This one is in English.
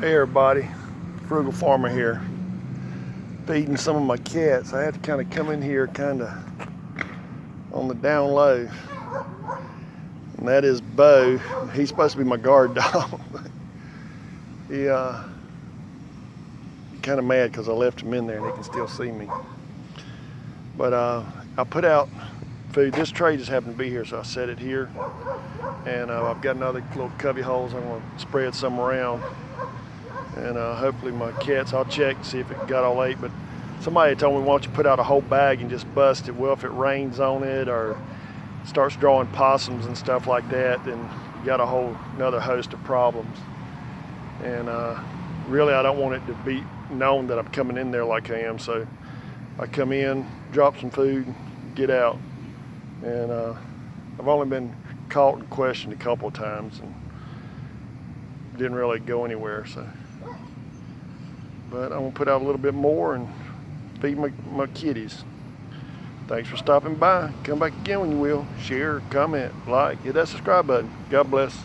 Hey everybody, Frugal Farmer here, feeding some of my cats. I had to kind of come in here kind of on the down low, and that is Bo. He's supposed to be my guard dog. He kind of mad because I left him in there and he can still see me. But I put out food. This tray just happened to be here, so I set it here, and I've got another little cubby holes. I'm going to spread some around. And hopefully my cats, I'll check to see if it got all ate, but somebody told me, why don't you put out a whole bag and just bust it? Well, if it rains on it or starts drawing possums and stuff like that, then you got a whole another host of problems. And really I don't want it to be known that I'm coming in there like I am, so I come in, drop some food, get out. And I've only been caught and questioned a couple of times and didn't really go anywhere, so. But I'm gonna put out a little bit more and feed my kitties. Thanks for stopping by. Come back again when you will. Share, comment, like, hit that subscribe button. God bless.